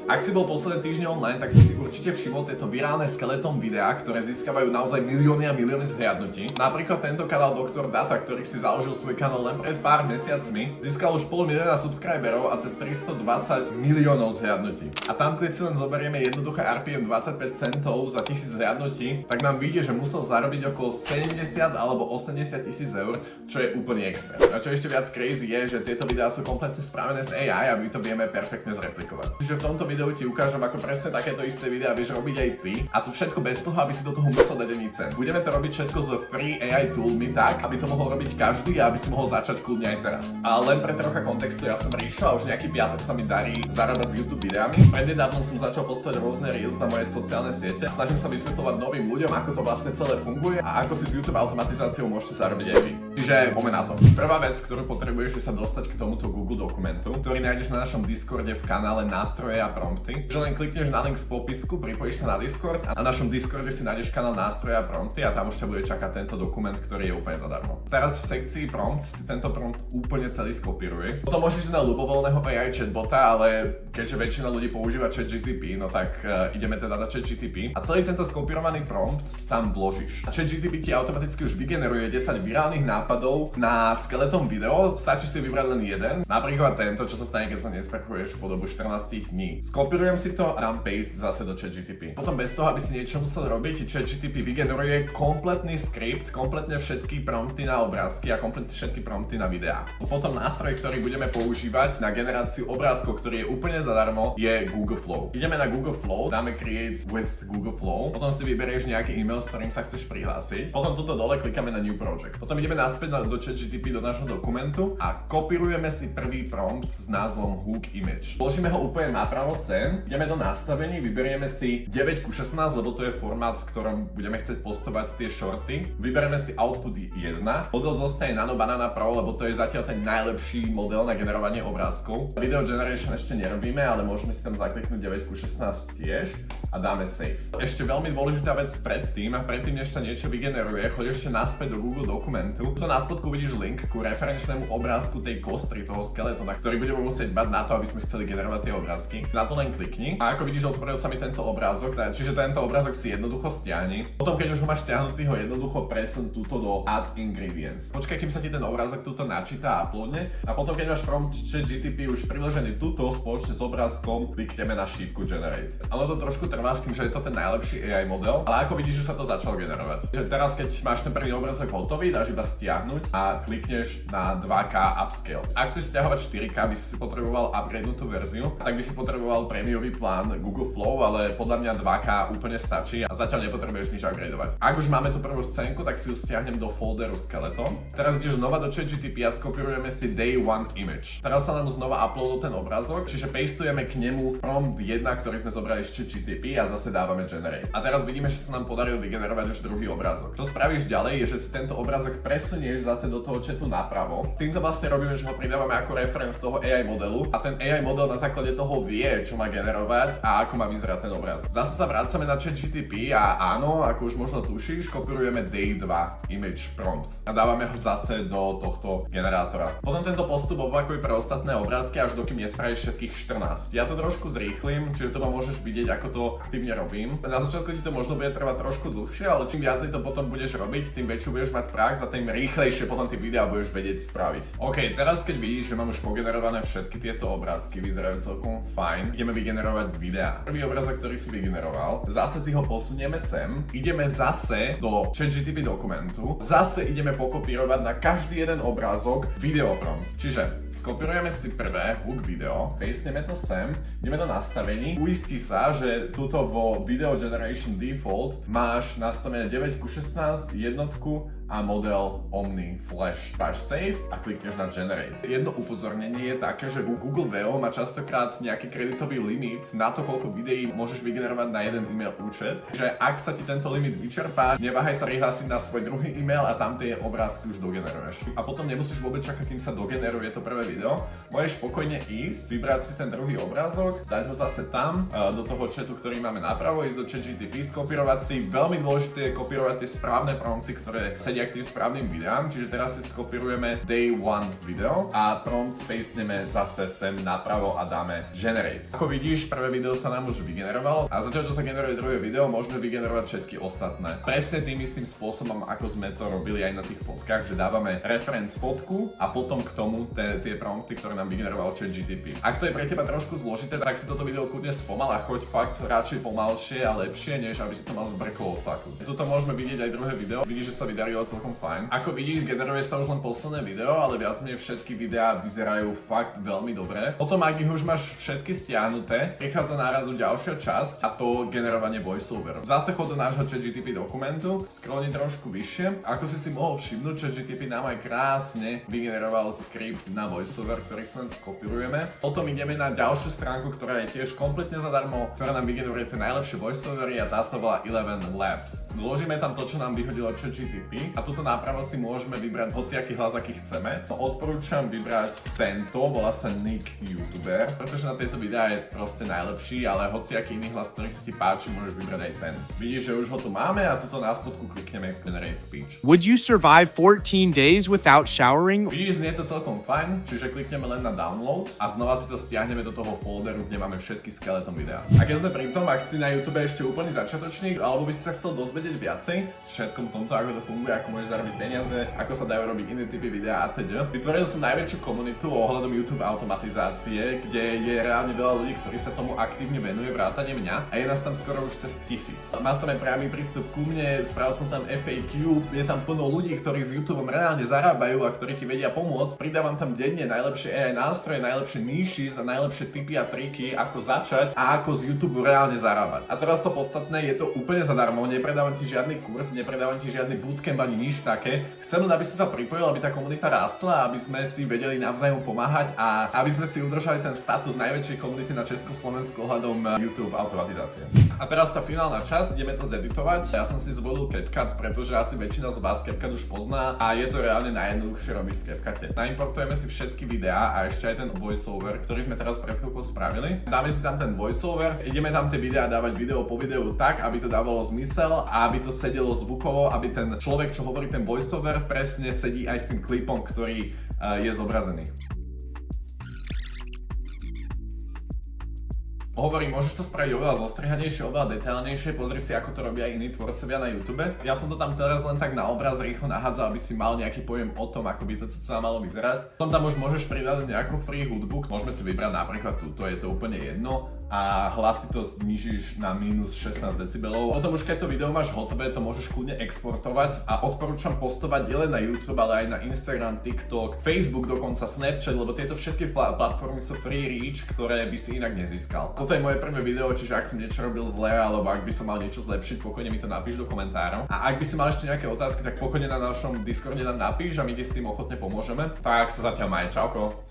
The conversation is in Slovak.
Ak si bol posledné týždne online, tak si určite všimol tieto virálne skeleton videá, ktoré získavajú naozaj milióny a milióny zhliadnutí. Napríklad tento kanál Dr. Data, ktorý si založil svoj kanál len pred pár mesiacmi, získal už 500 000 subscriberov a cez 320 miliónov zhliadnutí. A tam, keď si len zoberieme jednoduché RPM 25 centov za 1000 zhliadnutí, tak nám vyjde, že musel zarobiť okolo 70 alebo 80 000 eur, čo je úplne extrém. A čo ešte viac crazy je, že tieto videá sú kompletne spravené z AI a my to vieme perfektne zreplikovať. Čiže v tomto videu ti ukážem, ako presne takéto isté videá vieš robiť aj ty, a to všetko bez toho, aby si do toho musel dať ani cent. Budeme to robiť všetko s free AI toolmi tak, aby to mohol robiť každý a aby si mohol začať kľudne aj teraz. A len pre trocha kontextu, ja som Ríšo a už nejaký piatok sa mi darí zarábať s YouTube videami. Prednedávnom som začal postovať rôzne reels na moje sociálne siete. Snažím sa vysvetľovať novým ľuďom, ako to vlastne celé funguje a ako si s YouTube automatizáciou môžete zarobiť aj vy. Čiže poďme na to. Prvá vec, ktorú potrebuješ, je sa dostať k tomuto Google dokumentu, ktorý nájdeš na našom Discorde v kanále Nástroje a prompty. Že len klikneš na link v popisku, pripojíš sa na Discord a na našom Discorde si nájdeš kanál Nástroje a prompty a tam už ťa bude čakať tento dokument, ktorý je úplne zadarmo. Teraz v sekcii prompt si tento prompt úplne celý skopíruje. Potom môžeš ísť na ľubovoľného AI chatbota, ale keďže väčšina ľudí používa ChatGPT, no tak ideme teda na ChatGPT a celý tento skopírovaný prompt tam vložíš. A ChatGPT ti automaticky už vygeneruje 10 virálnych nápadov na skeleton video, stačí si vybrať len jeden. Napríklad tento, čo sa stane, keď sa nesprchuješ po dobu 14 dní. Skopírujem si to a dám paste zase do ChatGPT. Potom bez toho, aby si niečo musel robiť, ChatGPT vygeneruje kompletný skript, kompletne všetky prompty na obrázky a kompletne všetky prompty na videá. Potom nástroj, ktorý budeme používať na generáciu obrázkov, ktorý je úplne zadarmo, je Google Flow. Ideme na Google Flow, dáme Create with Google Flow, potom si vyberieš nejaký e-mail, s ktorým sa chceš prihlásiť. Potom tuto dole klikáme na New Project. Potom ideme naspäť do ChatGPT do nášho dokumentu a kopírujeme si prvý prompt s názvom Hook Image. Vložíme ho úplne napravo sem, ideme do nastavení, vyberieme si 9:16, lebo to je formát, v ktorom budeme chcieť postovať tie shorty. Vyberieme si output 1. Model zostane Nano Banana Pro, lebo to je zatiaľ ten najlepší model na generovanie obrázkov. Video generation ešte nerobíme, ale môžeme si tam zakliknúť 9:16 tiež a dáme save. Ešte veľmi dôležitá vec predtým, než sa niečo vygeneruje, choď ešte naspäť do Google dokumentu. To na spodku vidíš link ku referenčnému obrázku tej kostry, toho skeletona, ktorý budeme musieť mať na to, aby sme chceli generovať tie obrázky. Na to len klikni a ako vidíš, otvoril sa mi tento obrázok, čiže tento obrázok si jednoducho stiahni. Potom keď už ho máš stiahnutý, ho jednoducho presun túto do Add Ingredients. Počkaj, kým sa ti ten obrázok túto načíta a uploadne a potom keď máš prompt ChatGPT už priložený túto spoločne s obrázkom, klikneme na šípku Generate. Ono to trošku trvá s tým, že je to ten najlepší AI model, ale ako vidíš, že sa to začalo generovať. Že teraz keď máš ten prvý obrázok hotový, dáš iba stiahnuť a klikneš na 2K upscale. Ak chceš stiahovať 4K, by si potreboval upgradenutú verziu, tak by si potreboval prémiový plán Google Flow, ale podľa mňa 2K úplne stačí a zatiaľ nepotrebuješ nič upgradovať. Ak už máme tú prvú scénku, tak si ju stiahnem do folderu Skeleton. Teraz ideš znova do ChatGPT a skopírujeme si Day 1 Image. Teraz sa nám znova uploadol ten obrázok, čiže pastujeme k nemu prompt 1, ktorý sme zobrali z ChatGPT a zase dávame Generate. A teraz vidíme, že sa nám podarilo vygenerovať už druhý obrázok. Čo spravíš ďalej je, že si tento obrázok presunieš zase do toho chatu napravo. Týmto vlastne robíme, že ho pridávame ako reference toho AI modelu a ten AI model na základe toho vie, čo má generovať a ako má vyzerať ten obrázok. Zase sa vracame na ChatGPT a áno, ako už možno tušíš, kopírujeme Day 2 Image prompt a dávame ho zase do tohto generátora. Potom tento postup opakuje pre ostatné obrázky, až dokým nespravíš všetkých 14. Ja to trošku zrýchlim, čiže to môžeš vidieť, ako to aktívne robím. Na začiatku ti to možno bude trvať trošku dlhšie, ale čím viacej to potom budeš robiť, tým väčšiu budeš mať prax a tým rýchlejšie potom tie videá budeš vedieť spraviť. OK, teraz keď vidíš, že mám už pogenerované všetky tieto obrázky, vyzerajú celkom fajn, ideme vygenerovať videá. Prvý obrázok, ktorý si vygeneroval, zase si ho posunieme sem, ideme zase do ChatGPT dokumentu, zase ideme pokopírovať na každý jeden obrázok video prompt. Čiže skopírujeme si prvé hook video, pasteneme to sem, ideme do nastavení, uistí sa, že tuto vo Video Generation Default máš nastavené 9:16 jednotku a model Omni Flash. Dáš Save a klikneš na Generate. Jedno upozornenie je také, že Google VO má častokrát nejaký kreditový limit na to, koľko videí môžeš vygenerovať na jeden e-mail účet. Že ak sa ti tento limit vyčerpá, neváhaj sa prihlásiť na svoj druhý e-mail a tam tie obrázky už dogeneruješ. A potom nemusíš vôbec čakať, kým sa dogeneruje to prvé video. Môžeš spokojne ísť, vybrať si ten druhý obrázok, dať ho zase tam do toho chatu, ktorý máme napravo, ísť do ChatGPT, skopírovať si. Veľmi dôležité je kopírovať tie správne prompty, ktoré sedia sedia k tým správnym videám, čiže teraz si skopírujeme day 1 video a prompt pasteneme zase sem napravo a dáme generate. Ako vidíš, prvé video sa nám už vygenerovalo a zatiaľ čo sa generuje druhé video, môžeme vygenerovať všetky ostatné. Presne tým istým spôsobom, ako sme to robili aj na tých fotkách, že dávame reference fotku a potom k tomu tie prompty, ktoré nám vygeneroval ChatGPT. Ak to je pre teba trošku zložité, tak si toto video kľudne spomal a choď fakt radšej pomalšie a lepšie, než aby si to mal zbrklo od tlaku. Tuto môžeme vidieť aj druhé video, vidíš, že sa vydarilo celkom fajn. Ako vidíš, generuje sa už len posledné video, ale viac menej všetky videá vyzerajú fakt veľmi dobre. Potom, ak ich už máš všetky stiahnuté, prichádza na radu ďalšia časť a to generovanie voiceoverov. Zase chod do nášho ChatGPT dokumentu, scrollni trošku vyššie. Ako si mohol všimnúť, ChatGPT nám aj krásne vygeneroval skript na voiceover, ktorý sa len skopírujeme. Potom ideme na ďalšiu stránku, ktorá je tiež kompletne zadarmo, ktorá nám vygeneruje tie najlepšie voiceovery a tá sa volá 11 Labs. Vložíme tam to, čo nám vyhodilo ChatGPT a tuto nápravo si môžeme vybrať hociaký hlas, aký chceme. Odporúčam vybrať tento, volá sa Nick YouTuber, pretože na tieto videá je proste najlepší, ale hociaký iný hlas, ktorý sa ti páči, môžeš vybrať aj ten. Vidíš, že už ho tu máme a tuto na spodku klikneme Generate Speech. Would you survive 14 days without showering? Vidíš, znie to celkom fajn, čiže klikneme len na download a znova si to stiahneme do toho folderu, kde máme všetky skeleton videá. A keď sme pri tom, ak si na YouTube ešte úplný začiatočník, alebo by si sa chcel dozvedieť viacej v všetkom tomto, ako to funguje, ako môžeš zarobiť peniaze, ako sa dajú robiť iné typy videá a teda. Vytvoril som najväčšiu komunitu ohľadom YouTube automatizácie, kde je reálne veľa ľudí, ktorí sa tomu aktívne venuje, vrátane mňa, a je nás tam skoro už cez 1000. Máš tam aj priamy prístup ku mne, spravil som tam FAQ, je tam plno ľudí, ktorí s YouTubeom reálne zarábajú a ktorí ti vedia pomôcť. Pridávam tam denne najlepšie AI nástroje, najlepšie niches a najlepšie tipy a triky, ako začať a ako z YouTube reálne zarábať. A teraz to podstatné, je to úplne zadarmo, nepredávam ti žiadny kurz, nepredávam ti žiadny bootcamp ani nič také. Chcem len, aby si sa pripojil, aby tá komunita rástla, aby sme si vedeli navzájom pomáhať a aby sme si udržali ten status najväčšej komunity na Československu ohľadom YouTube automatizácie. A teraz tá finálna časť, ideme to zeditovať. Ja som si zvolil CapCut, pretože asi väčšina z vás CapCut už pozná a je to reálne najjednoduchšie robiť v CapCute. Naimportujeme si všetky videá a ešte aj ten voiceover, ktorý sme teraz pred chvíľkou spravili. Dáme si tam ten voiceover, ideme tam tie videá dávať video po videu tak, aby to dávalo zmysel a aby to sedelo zvukovo, aby ten človek, čo hovorí ten voiceover, presne sedí aj s tým klipom, ktorý je zobrazený. Hovorím, môžeš to spraviť oveľa zostrihanejšie, oveľa detailnejšie, pozri si, ako to robia iní tvorcovia na YouTube. Ja som to tam teraz len tak na obraz rýchlo nahádzal, aby si mal nejaký pojem o tom, ako by to celé malo vyzerať. Potom tam už môžeš pridať nejakú free hudbu, môžeme si vybrať napríklad túto, je to úplne jedno a hlasitosť znížiš na minus 16 decibelov. Potom už keď to video máš hotové, to môžeš kľudne exportovať a odporúčam postovať nielen na YouTube, ale aj na Instagram, TikTok, Facebook, dokonca Snapchat, lebo tieto všetky platformy sú free reach, ktoré by si inak nezískal. Toto je moje prvé video, čiže ak som niečo robil zle, alebo ak by som mal niečo zlepšiť, pokojne mi to napíš do komentárov. A ak by si mal ešte nejaké otázky, tak pokojne na našom Discorde nám napíš a my ti s tým ochotne pomôžeme. Tak sa zatiaľ maj, čauko.